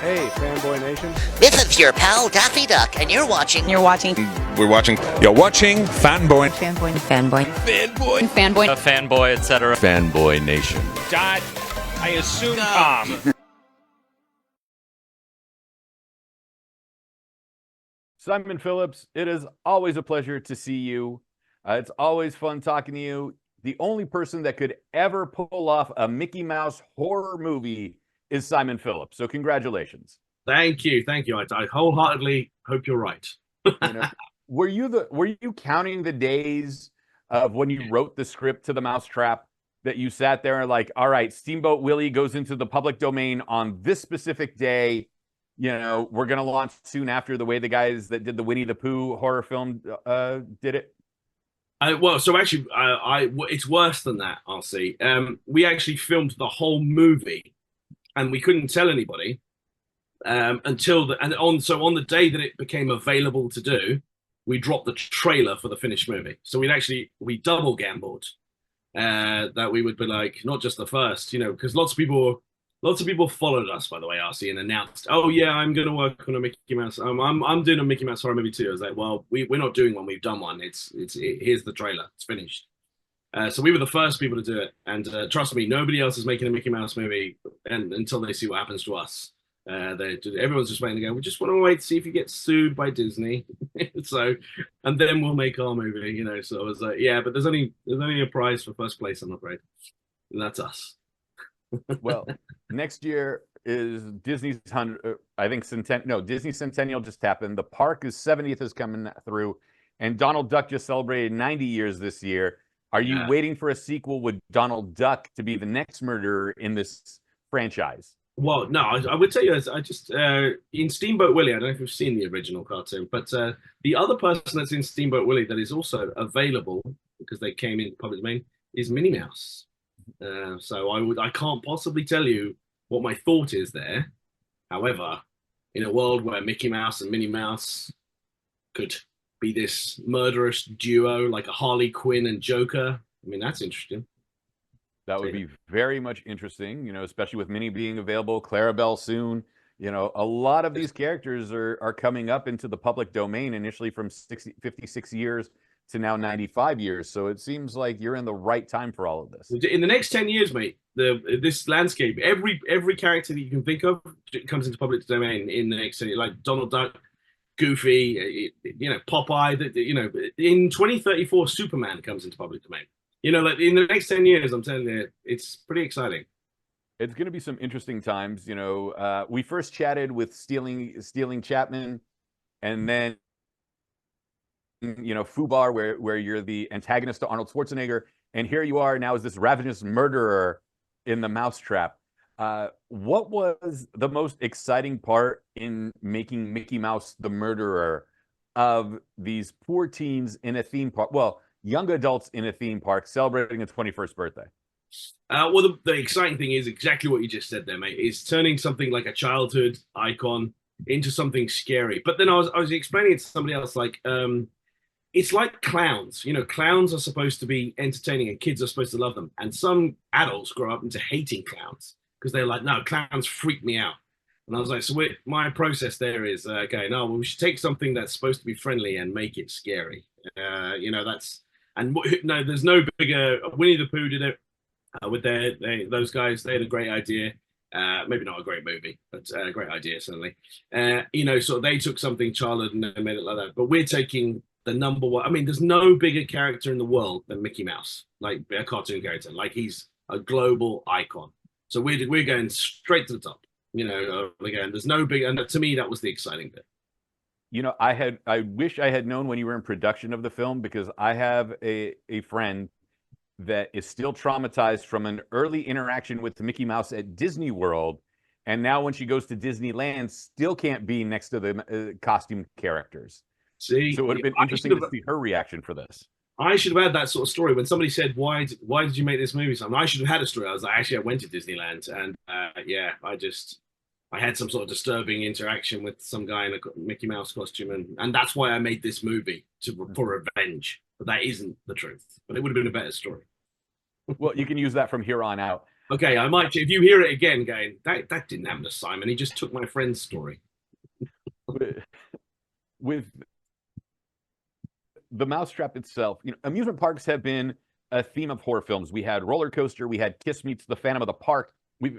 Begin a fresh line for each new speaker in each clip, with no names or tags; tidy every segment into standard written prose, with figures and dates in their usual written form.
Hey, Fanboy Nation.
This is your pal Daffy Duck, and you're watching.
You're watching.
We're watching. You're watching Fanboy.
Fanboy. Fanboy.
Fanboy.
Fanboy.
A fanboy, etc.
Fanboy Nation.
Dot, I assume Tom.
Simon Phillips, it is always a pleasure to see you. It's always fun talking to you. The only person that could ever pull off a Mickey Mouse horror movie is Simon Phillips. So congratulations.
Thank you. I wholeheartedly hope you're right.
Were you counting the days of when you wrote the script to The Mousetrap that you sat there and like, all right, Steamboat Willie goes into the public domain on this specific day. You know, we're going to launch soon after, the way the guys that did the Winnie the Pooh horror film did it?
It's worse than that, RC. We actually filmed the whole movie, and we couldn't tell anybody on the day that it became available to do, we dropped the trailer for the finished movie. So we double gambled that we would be like, not just the first, because lots of people followed us, by the way, RC, and announced, oh yeah, I'm going to work on a Mickey Mouse. I'm doing a Mickey Mouse horror movie too. I was like, well, we're not doing one. We've done one. Here's the trailer. It's finished. So we were the first people to do it. And trust me, nobody else is making a Mickey Mouse movie until they see what happens to us. Everyone's just waiting to go, we just want to wait to see if you get sued by Disney. And then we'll make our movie, So I was like, yeah, but there's only a prize for first place, I'm afraid. And that's us.
Well, next year is Disney's Disney Centennial just happened. The park is 70th is coming through, and Donald Duck just celebrated 90 years this year. Are you waiting for a sequel with Donald Duck to be the next murderer in this franchise?
Well, no, I would tell you, I just in Steamboat Willie, I don't know if you've seen the original cartoon, but the other person that's in Steamboat Willie that is also available because they came in public domain is Minnie Mouse. So I can't possibly tell you what my thought is there. However, in a world where Mickey Mouse and Minnie Mouse could be this murderous duo like a Harley Quinn and Joker, I mean, that's interesting.
That would be very much interesting, especially with Minnie being available, Clarabelle soon. A lot of these characters are coming up into the public domain, initially from 56 years to now 95 years. So it seems like you're in the right time for all of this.
In the next 10 years, mate, this landscape, every character that you can think of comes into public domain in the next 10 years, like Donald Duck, Goofy, Popeye, in 2034, Superman comes into public domain. Like in the next 10 years, I'm telling you, it's pretty exciting.
It's going to be some interesting times. We first chatted with Stealing Chapman, and then Fubar, where you're the antagonist to Arnold Schwarzenegger, and here you are now as this ravenous murderer in The Mousetrap. What was the most exciting part in making Mickey Mouse the murderer of these poor teens in a theme park? Well, young adults in a theme park celebrating a 21st birthday.
Well, the exciting thing is exactly what you just said there, mate, is turning something like a childhood icon into something scary. But then I was explaining it to somebody else, like, it's like clowns. Clowns are supposed to be entertaining and kids are supposed to love them. And some adults grow up into hating clowns because they're like, no, clowns freak me out. And I was like, so my process there is, we should take something that's supposed to be friendly and make it scary. There's no bigger. Winnie the Pooh did it with those guys. They had a great idea. Maybe not a great movie, but a great idea, certainly. So they took something childhood and they made it like that. But we're taking the number one. I mean, there's no bigger character in the world than Mickey Mouse, like a cartoon character. Like he's a global icon. So we're going straight to the top. Again, there's no big. And to me, that was the exciting bit.
I wish I had known when you were in production of the film, because I have a friend that is still traumatized from an early interaction with Mickey Mouse at Disney World. And now when she goes to Disneyland, still can't be next to the costume characters.
See,
so it would have been interesting to see her reaction for this.
I should have had that sort of story when somebody said, why did you make this movie? So I should have had a story. I was like, actually, I went to Disneyland and I had some sort of disturbing interaction with some guy in a Mickey Mouse costume. And that's why I made this movie for revenge. But that isn't the truth. But it would have been a better story.
Well, you can use that from here on out.
Okay, I might. If you hear it again, going that didn't happen to Simon. He just took my friend's story.
With the Mousetrap itself, amusement parks have been a theme of horror films. We had Roller Coaster, we had Kiss Meets the Phantom of the Park. We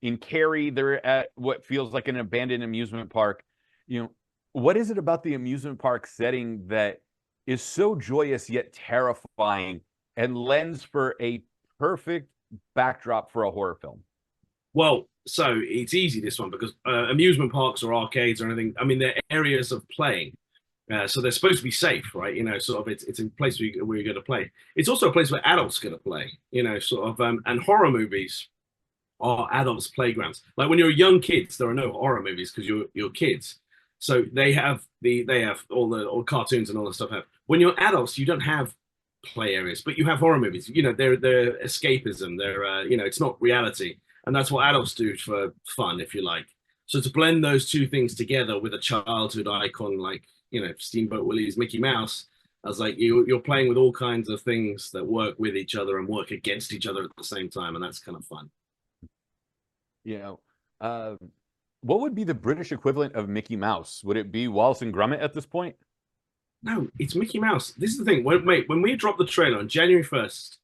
in Carrie, they're at what feels like an abandoned amusement park. What is it about the amusement park setting that is so joyous yet terrifying and lends for a perfect backdrop for a horror film?
Well, so it's easy this one because amusement parks or arcades or anything. I mean, they're areas of playing. So they're supposed to be safe, right? Sort of it's a place where you're going to play. It's also a place where adults are going to play, sort of. And horror movies are adults' playgrounds. Like when you're young kids, there are no horror movies because you're kids. So they have all cartoons and all that stuff. When you're adults, you don't have play areas, but you have horror movies. They're escapism. They're it's not reality, and that's what adults do for fun, if you like. So to blend those two things together with a childhood icon like Steamboat Willie's Mickey Mouse, I was like, you're playing with all kinds of things that work with each other and work against each other at the same time, and that's kind of fun.
What would be the British equivalent of Mickey Mouse? Would it be Wallace and Gromit at this point?
No, it's Mickey Mouse. This is the thing. When we dropped the trailer on January 1st,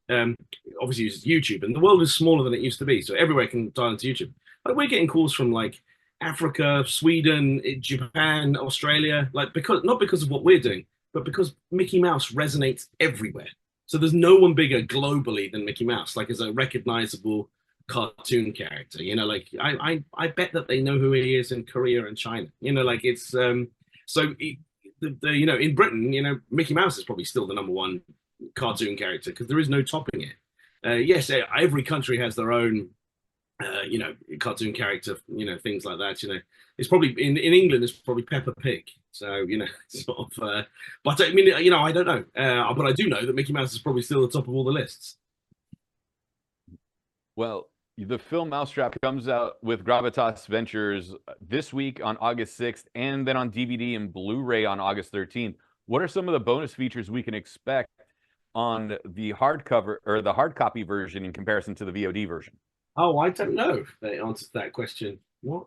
obviously it was YouTube, and the world is smaller than it used to be, so everywhere can dial into YouTube. Like we're getting calls from like Africa, Sweden, Japan, Australia, like not because of what we're doing, but because Mickey Mouse resonates everywhere. So there's no one bigger globally than Mickey Mouse, like as a recognizable cartoon character. Like I bet that they know who he is in Korea and China. Like it's in Britain, Mickey Mouse is probably still the number 1 cartoon character because there is no topping it. Yes, every country has their own cartoon character, things like that. It's probably in England, it's probably Peppa Pig. So, sort of, but I mean, I don't know. But I do know that Mickey Mouse is probably still the top of all the lists.
Well, the film Mousetrap comes out with Gravitas Ventures this week on August 6th, and then on DVD and Blu-ray on August 13th. What are some of the bonus features we can expect on the hardcover or the hard copy version in comparison to the VOD version?
Oh, I don't know the answer to that question. What?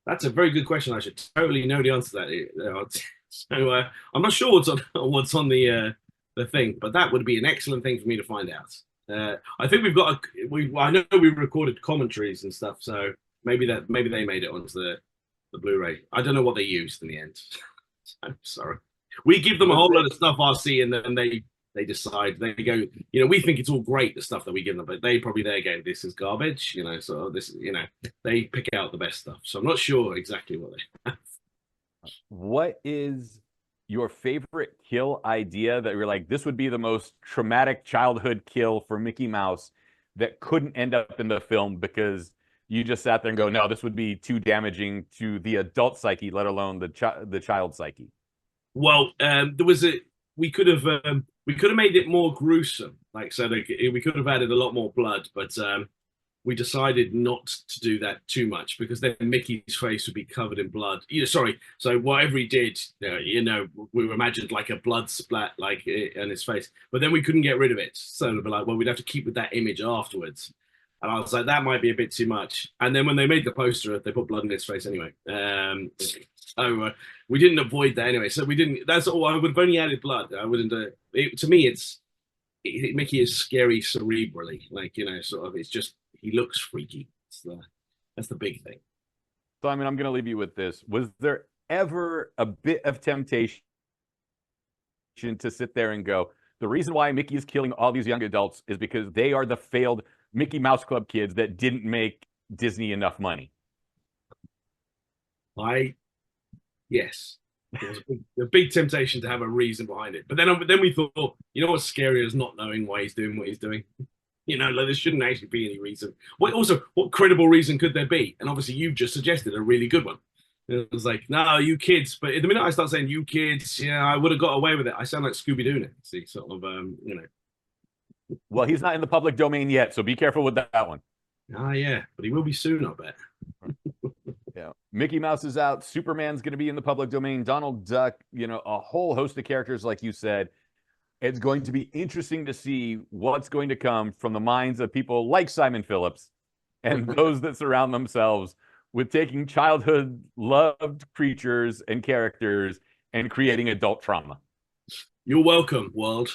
That's a very good question. I should totally know the answer to that. So I'm not sure what's on the thing, but that would be an excellent thing for me to find out. I think I know we recorded commentaries and stuff, so maybe they made it onto the Blu-ray. I don't know what they used in the end. I'm sorry. We give them a whole lot of stuff, RC, and then they decide. They go, we think it's all great, the stuff that we give them, but they probably there go, this is garbage, so this, they pick out the best stuff. So I'm not sure exactly what they have.
What is your favorite kill idea that you're like, this would be the most traumatic childhood kill for Mickey Mouse that couldn't end up in the film because you just sat there and go, no, this would be too damaging to the adult psyche, let alone the child psyche?
Well, we could have made it more gruesome, we could have added a lot more blood, but we decided not to do that too much because then Mickey's face would be covered in blood. So whatever he did, we imagined like a blood splat in his face, but then we couldn't get rid of it. So we'd be like, well, we'd have to keep with that image afterwards. And I was like, that might be a bit too much. And then when they made the poster, they put blood in his face anyway. So we didn't avoid that anyway. So we didn't. That's all. I would have only added blood. I wouldn't. To me, Mickey is scary cerebrally. Sort of. It's just he looks freaky. That's the big thing.
So I mean, I'm going to leave you with this. Was there ever a bit of temptation to sit there and go, the reason why Mickey is killing all these young adults is because they are the failed Mickey Mouse Club kids that didn't make Disney enough money?
Yes. It was a big temptation to have a reason behind it. But then we thought, what's scarier is not knowing why he's doing what he's doing. There shouldn't actually be any reason. What credible reason could there be? And obviously you've just suggested a really good one. It was like, no, you kids. But the minute I start saying you kids, I would have got away with it. I sound like Scooby-Doo now. See, sort of,
Well, he's not in the public domain yet, so be careful with that one.
Yeah, but he will be soon, I bet.
Yeah, Mickey Mouse is out. Superman's going to be in the public domain. Donald Duck, a whole host of characters, like you said. It's going to be interesting to see what's going to come from the minds of people like Simon Phillips and those that surround themselves with taking childhood loved creatures and characters and creating adult trauma.
You're welcome, world.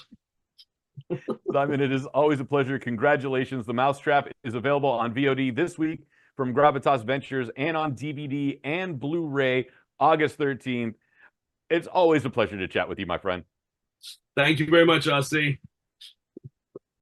Simon, it is always a pleasure. Congratulations. The Mousetrap is available on VOD this week from Gravitas Ventures and on DVD and Blu-ray August 13th. It's always a pleasure to chat with you, my friend.
Thank you very much, RC.